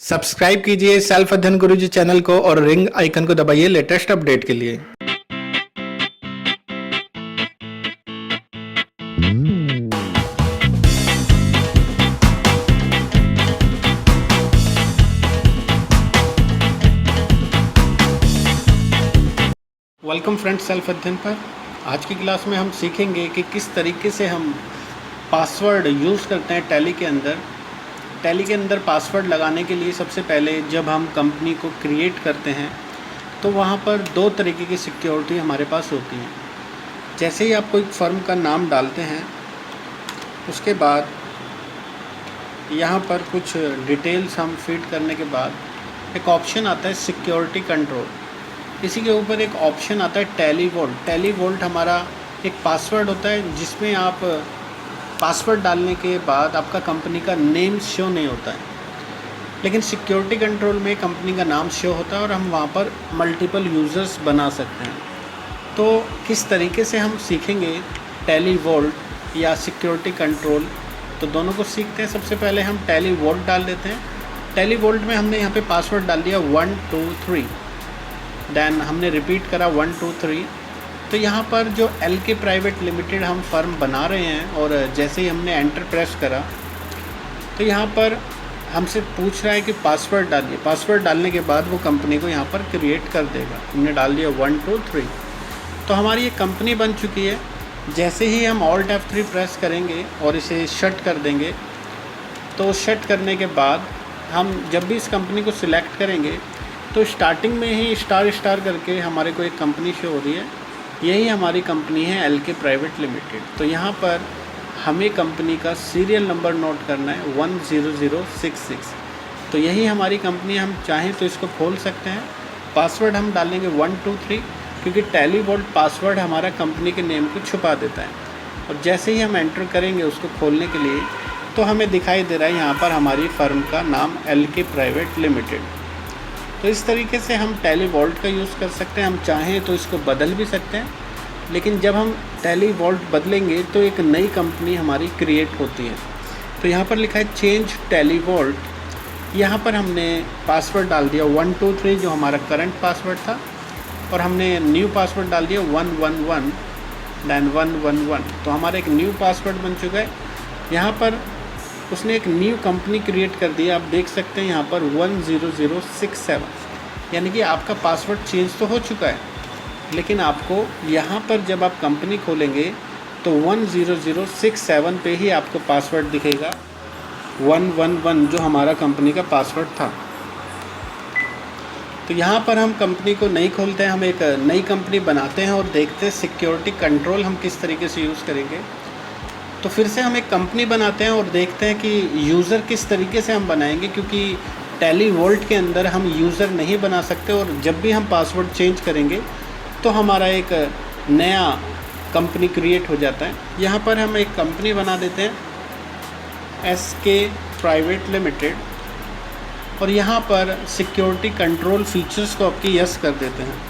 Subscribe कीजिए self अध्ययन गुरुजी channel को और रिंग आइकन को दबाइए लेटेस्ट अपडेट के लिए। वेलकम फ्रेंड्स सेल्फ अध्ययन पर। आज की क्लास में हम सीखेंगे कि किस तरीके से हम पासवर्ड यूज़ करते हैं टैली के अंदर। टैली के अंदर पासवर्ड लगाने के लिए सबसे पहले जब हम कंपनी को क्रिएट करते हैं तो वहाँ पर दो तरीके की सिक्योरिटी हमारे पास होती है। जैसे ही आप कोई फर्म का नाम डालते हैं उसके बाद यहाँ पर कुछ डिटेल्स हम फीड करने के बाद एक ऑप्शन आता है सिक्योरिटी कंट्रोल। इसी के ऊपर एक ऑप्शन आता है टैली वोल्ट। टैली वोल्ट हमारा एक पासवर्ड होता है जिसमें आप पासवर्ड डालने के बाद आपका कंपनी का नेम शो नहीं होता है, लेकिन सिक्योरिटी कंट्रोल में कंपनी का नाम शो होता है और हम वहाँ पर मल्टीपल यूज़र्स बना सकते हैं। तो किस तरीके से हम सीखेंगे टैली वोल्ट या सिक्योरिटी कंट्रोल, तो दोनों को सीखते हैं। सबसे पहले हम टैली वोल्ट डाल देते हैं। टैली वोल्ट में हमने यहाँ पे पासवर्ड डाल दिया 1 2 3, देन हमने रिपीट करा 1 2 3। तो यहाँ पर जो LK प्राइवेट लिमिटेड हम फर्म बना रहे हैं और जैसे ही हमने एंटर प्रेस करा तो यहाँ पर हमसे पूछ रहा है कि पासवर्ड डालिए। पासवर्ड डालने के बाद वो कंपनी को यहाँ पर क्रिएट कर देगा। हमने डाल दिया 1 2 3, तो हमारी ये कंपनी बन चुकी है। जैसे ही हम Alt F3 प्रेस करेंगे और इसे शट कर देंगे, तो शट करने के बाद हम जब भी इस कंपनी को सिलेक्ट करेंगे तो स्टार्टिंग में ही स्टार स्टार करके हमारे को एक कंपनी शो हो रही है। यही हमारी कंपनी है LK प्राइवेट लिमिटेड। तो यहाँ पर हमें कंपनी का सीरियल नंबर नोट करना है 10066। तो यही हमारी कंपनी। हम चाहें तो इसको खोल सकते हैं। पासवर्ड हम डालेंगे 1 2 3, क्योंकि टैली वोल्ट पासवर्ड हमारा कंपनी के नेम को छुपा देता है। और जैसे ही हम एंटर करेंगे उसको खोलने के लिए तो हमें दिखाई दे रहा है यहाँ पर हमारी फर्म का नाम LK प्राइवेट लिमिटेड। तो इस तरीके से हम टैली वोल्ट का यूज़ कर सकते हैं। हम चाहें तो इसको बदल भी सकते हैं, लेकिन जब हम टैली वोल्ट बदलेंगे तो एक नई कंपनी हमारी क्रिएट होती है। तो यहाँ पर लिखा है चेंज टैली वोल्ट। यहाँ पर हमने पासवर्ड डाल दिया 1 2 3 जो हमारा करंट पासवर्ड था, और हमने न्यू पासवर्ड डाल दिया 111 दैन 111। तो हमारा एक न्यू पासवर्ड बन चुका है। यहाँ पर उसने एक न्यू कंपनी क्रिएट कर दी। आप देख सकते हैं यहाँ पर 10067, यानी कि आपका पासवर्ड चेंज तो हो चुका है, लेकिन आपको यहाँ पर जब आप कंपनी खोलेंगे तो 10067 पे ही आपको पासवर्ड दिखेगा 111 जो हमारा कंपनी का पासवर्ड था। तो यहाँ पर हम कंपनी को नहीं खोलते हैं, हम एक नई कंपनी बनाते हैं और देखते हैं सिक्योरिटी कंट्रोल हम किस तरीके से यूज़ करेंगे। तो फिर से हम एक कंपनी बनाते हैं और देखते हैं कि यूज़र किस तरीके से हम बनाएंगे, क्योंकि टैली वोल्ट के अंदर हम यूज़र नहीं बना सकते। और जब भी हम पासवर्ड चेंज करेंगे तो हमारा एक नया कंपनी क्रिएट हो जाता है। यहाँ पर हम एक कंपनी बना देते हैं SK प्राइवेट लिमिटेड, और यहाँ पर सिक्योरिटी कंट्रोल फीचर्स को आपकी यस कर देते हैं।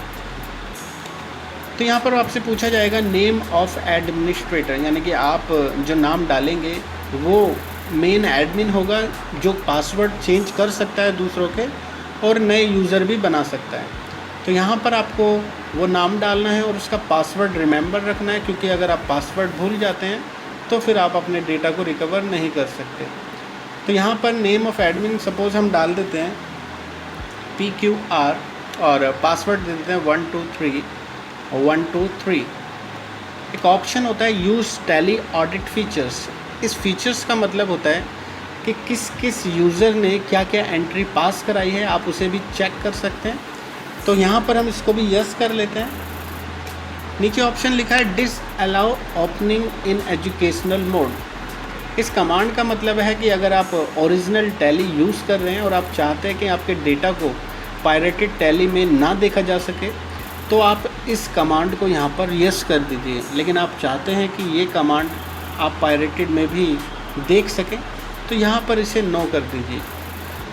तो यहाँ पर आपसे पूछा जाएगा नेम ऑफ एडमिनिस्ट्रेटर, यानी कि आप जो नाम डालेंगे वो मेन एडमिन होगा जो पासवर्ड चेंज कर सकता है दूसरों के और नए यूज़र भी बना सकता है। तो यहाँ पर आपको वो नाम डालना है और उसका पासवर्ड रिमेंबर रखना है, क्योंकि अगर आप पासवर्ड भूल जाते हैं तो फिर आप अपने डेटा को रिकवर नहीं कर सकते। तो यहाँ पर नेम ऑफ एडमिन सपोज़ हम डाल देते हैं PQR और पासवर्ड दे देते हैं 1 2 3 1 2 3। एक ऑप्शन होता है यूज़ टैली ऑडिट फीचर्स। इस फीचर्स का मतलब होता है कि किस किस यूज़र ने क्या क्या एंट्री पास कराई है, आप उसे भी चेक कर सकते हैं। तो यहाँ पर हम इसको भी यस कर लेते हैं। नीचे ऑप्शन लिखा है disallow opening in educational mode. इस कमांड का मतलब है कि अगर आप ओरिजिनल टैली यूज़ कर रहे हैं और आप चाहते हैं कि आपके डेटा को पायरेटेड टैली में ना देखा जा सके, तो आप इस कमांड को यहाँ पर यस कर दीजिए। लेकिन आप चाहते हैं कि ये कमांड आप पायरेटेड में भी देख सकें, तो यहाँ पर इसे नो कर दीजिए।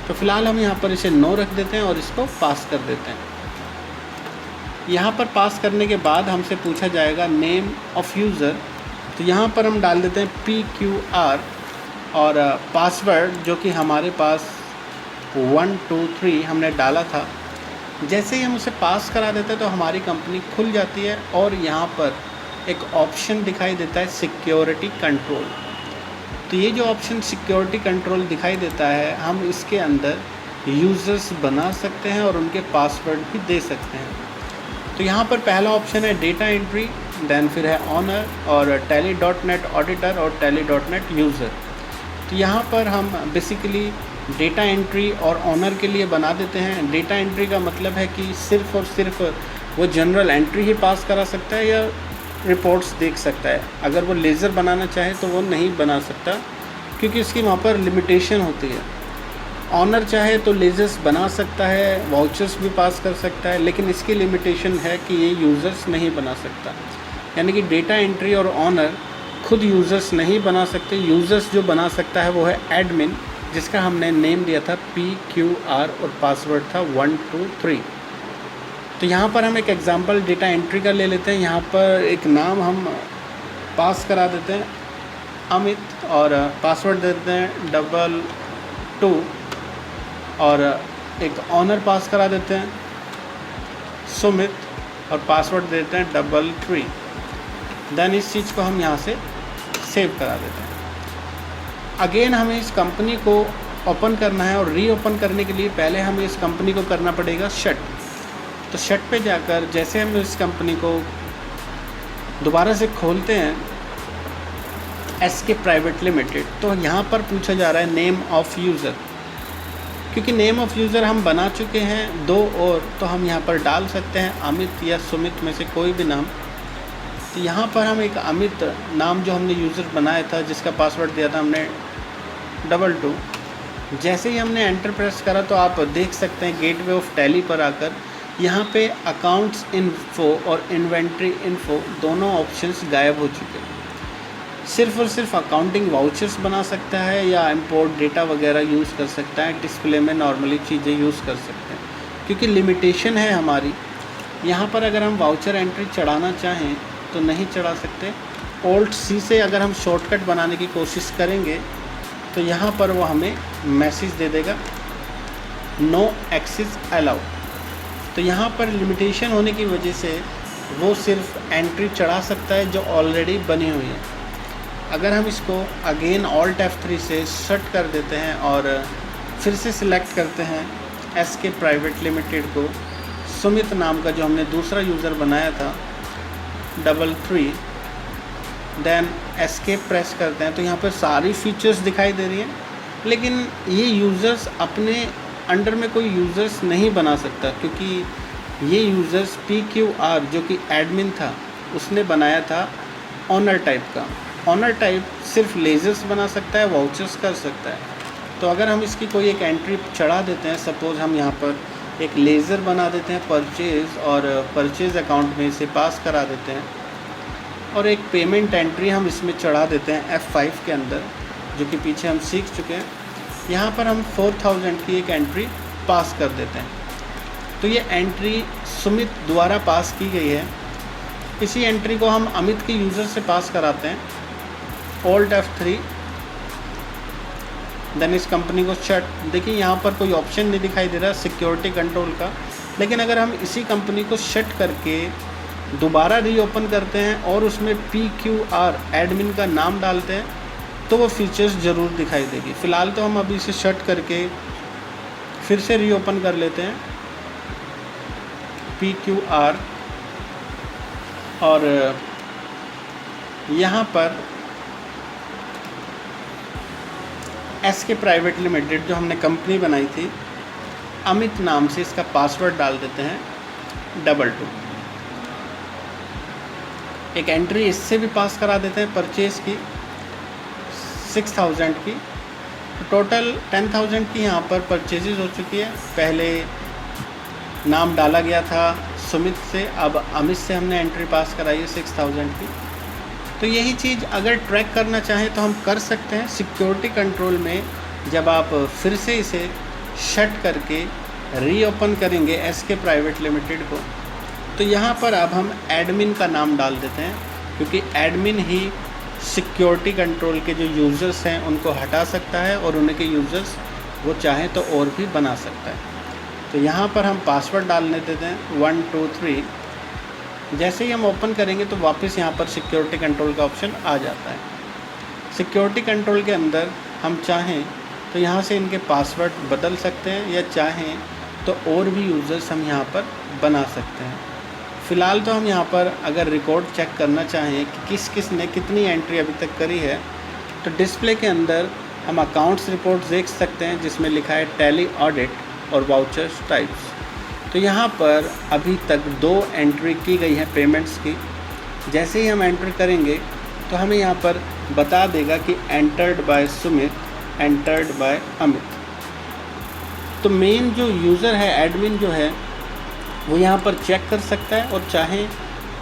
तो फिलहाल हम यहाँ पर इसे नो रख देते हैं और इसको पास कर देते हैं। यहाँ पर पास करने के बाद हमसे पूछा जाएगा नेम ऑफ़ यूज़र। तो यहाँ पर हम डाल देते हैं PQR और पासवर्ड जो कि हमारे पास 123 हमने डाला था। जैसे ही हम उसे पास करा देते हैं तो हमारी कंपनी खुल जाती है और यहाँ पर एक ऑप्शन दिखाई देता है सिक्योरिटी कंट्रोल। तो ये जो ऑप्शन सिक्योरिटी कंट्रोल दिखाई देता है, हम इसके अंदर यूज़र्स बना सकते हैं और उनके पासवर्ड भी दे सकते हैं। तो यहाँ पर पहला ऑप्शन है डेटा एंट्री, देन फिर है ऑनर और tally.net ऑडिटर और tally.net यूज़र। तो यहाँ पर हम बेसिकली डेटा एंट्री और ऑनर के लिए बना देते हैं। डेटा एंट्री का मतलब है कि सिर्फ़ और सिर्फ वो जनरल एंट्री ही पास करा सकता है या रिपोर्ट्स देख सकता है। अगर वो लेज़र बनाना चाहे तो वो नहीं बना सकता, क्योंकि इसकी वहाँ पर लिमिटेशन होती है। ऑनर चाहे तो लेज़र्स बना सकता है, वाउचर्स भी पास कर सकता है, लेकिन इसकी लिमिटेशन है कि ये यूज़र्स नहीं बना सकता। यानी कि डेटा एंट्री और ऑनर खुद यूज़र्स नहीं बना सकते। यूज़र्स जो बना सकता है वो है एडमिन, जिसका हमने नेम दिया था PQR और पासवर्ड था 123। तो यहाँ पर हम एक एग्ज़ाम्पल डेटा एंट्री का ले लेते हैं। यहाँ पर एक नाम हम पास करा देते हैं अमित और पासवर्ड दे देते हैं 22 और एक ऑनर पास करा देते हैं सुमित और पासवर्ड दे देते हैं 33। देन इस चीज़ को हम यहाँ से सेव करा देते हैं। अगेन हमें इस कंपनी को ओपन करना है और रीओपन करने के लिए पहले हमें इस कंपनी को करना पड़ेगा शट। तो शट पे जाकर जैसे हम इस कंपनी को दोबारा से खोलते हैं SK प्राइवेट लिमिटेड, तो यहाँ पर पूछा जा रहा है नेम ऑफ़ यूज़र। क्योंकि नेम ऑफ़ यूज़र हम बना चुके हैं दो और, तो हम यहाँ पर डाल सकते हैं अमित या सुमित में से कोई भी नाम। तो यहाँ पर हम एक अमित नाम जो हमने यूज़र बनाया था, जिसका पासवर्ड दिया था हमने 22। जैसे ही हमने एंटर प्रेस करा तो आप देख सकते हैं गेटवे ऑफ टैली पर आकर यहाँ पे अकाउंट्स इन्फो और इन्वेंट्री इन्फो दोनों ऑप्शंस गायब हो चुके हैं। सिर्फ़ और सिर्फ अकाउंटिंग वाउचर्स बना सकता है या इंपोर्ट डेटा वगैरह यूज़ कर सकता है, डिस्प्ले में नॉर्मली चीज़ें यूज़ कर सकते हैं, क्योंकि लिमिटेशन है हमारी। यहाँ पर अगर हम वाउचर एंट्री चढ़ाना चाहें तो नहीं चढ़ा सकते। Alt+C से अगर हम शॉर्टकट बनाने की कोशिश करेंगे तो यहाँ पर वो हमें मैसेज दे देगा नो एक्सेस अलाउ। तो यहाँ पर लिमिटेशन होने की वजह से वो सिर्फ एंट्री चढ़ा सकता है जो ऑलरेडी बनी हुई है। अगर हम इसको अगेन Alt F3 से शट कर देते हैं और फिर से सिलेक्ट करते हैं SK प्राइवेट लिमिटेड को, सुमित नाम का जो हमने दूसरा यूज़र बनाया था 33, देन एस्केप प्रेस करते हैं, तो यहाँ पर सारी फीचर्स दिखाई दे रही हैं। लेकिन ये यूज़र्स अपने अंडर में कोई यूज़र्स नहीं बना सकता, क्योंकि ये यूज़र्स PQR जो कि एडमिन था उसने बनाया था ऑनर टाइप का। ऑनर टाइप सिर्फ लेज़र्स बना सकता है, वाउचर्स कर सकता है। तो अगर हम इसकी कोई एक एंट्री चढ़ा देते हैं, सपोज़ हम यहाँ पर एक लेज़र बना देते हैं परचेज़ और परचेज़ अकाउंट में इसे पास करा देते हैं, और एक पेमेंट एंट्री हम इसमें चढ़ा देते हैं F5 के अंदर, जो कि पीछे हम सीख चुके हैं। यहाँ पर हम 4000 की एक एंट्री पास कर देते हैं। तो ये एंट्री सुमित द्वारा पास की गई है। इसी एंट्री को हम अमित के यूज़र से पास कराते हैं Alt F3, देन इस कंपनी को शट। देखिए यहाँ पर कोई ऑप्शन नहीं दिखाई दे रहा सिक्योरिटी कंट्रोल का, लेकिन अगर हम इसी कंपनी को शट करके दोबारा रीओपन करते हैं और उसमें PQR एडमिन का नाम डालते हैं तो वो फीचर्स ज़रूर दिखाई देगी। फ़िलहाल तो हम अभी इसे शट करके फिर से रीओपन कर लेते हैं PQR, और यहाँ पर SK प्राइवेट लिमिटेड जो हमने कंपनी बनाई थी अमित नाम से, इसका पासवर्ड डाल देते हैं 22। एक एंट्री इससे भी पास करा देते हैं परचेज़ की 6000 की। टोटल 10,000 की यहाँ पर परचेजेज हो चुकी है। पहले नाम डाला गया था सुमित से, अब अमित से हमने एंट्री पास कराई है 6000 की। तो यही चीज़ अगर ट्रैक करना चाहें तो हम कर सकते हैं सिक्योरिटी कंट्रोल में। जब आप फिर से इसे शट करके रीओपन करेंगे SK प्राइवेट लिमिटेड को, तो यहाँ पर अब हम एडमिन का नाम डाल देते हैं, क्योंकि एडमिन ही सिक्योरिटी कंट्रोल के जो यूज़र्स हैं उनको हटा सकता है और उनके यूज़र्स वो चाहे तो और भी बना सकता है। तो यहाँ पर हम पासवर्ड डालने देते हैं 1 2 3। जैसे ही हम ओपन करेंगे तो वापस यहाँ पर सिक्योरिटी कंट्रोल का ऑप्शन आ जाता है। सिक्योरिटी कंट्रोल के अंदर हम चाहें तो यहाँ से इनके पासवर्ड बदल सकते हैं, या चाहें तो और भी यूज़र्स हम यहाँ पर बना सकते हैं। फ़िलहाल तो हम यहाँ पर अगर रिकॉर्ड चेक करना चाहें कि किस किस ने कितनी एंट्री अभी तक करी है, तो डिस्प्ले के अंदर हम अकाउंट्स रिपोर्ट देख सकते हैं जिसमें लिखा है टैली ऑडिट और वाउचर्स टाइप्स। तो यहाँ पर अभी तक 2 एंट्री की गई है पेमेंट्स की। जैसे ही हम एंटर करेंगे तो हमें यहाँ पर बता देगा कि entered by Sumit, entered by Amit. तो मेन जो यूज़र है, एडमिन जो है, वो यहाँ पर चेक कर सकता है और चाहे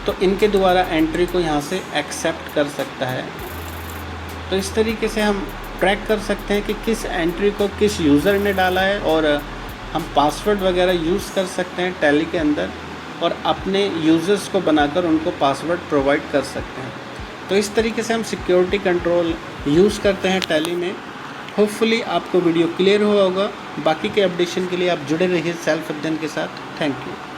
तो इनके द्वारा एंट्री को यहाँ से एक्सेप्ट कर सकता है। तो इस तरीके से हम ट्रैक कर सकते हैं कि किस एंट्री को किस यूज़र ने डाला है, और हम पासवर्ड वगैरह यूज़ कर सकते हैं टैली के अंदर और अपने यूज़र्स को बनाकर उनको पासवर्ड प्रोवाइड कर सकते हैं। तो इस तरीके से हम सिक्योरिटी कंट्रोल यूज़ करते हैं टैली में। होपफुली आपको वीडियो क्लियर हुआ होगा। बाकी के अपडेशन के लिए आप जुड़े रहिए सेल्फ अध्ययन के साथ। Thank you.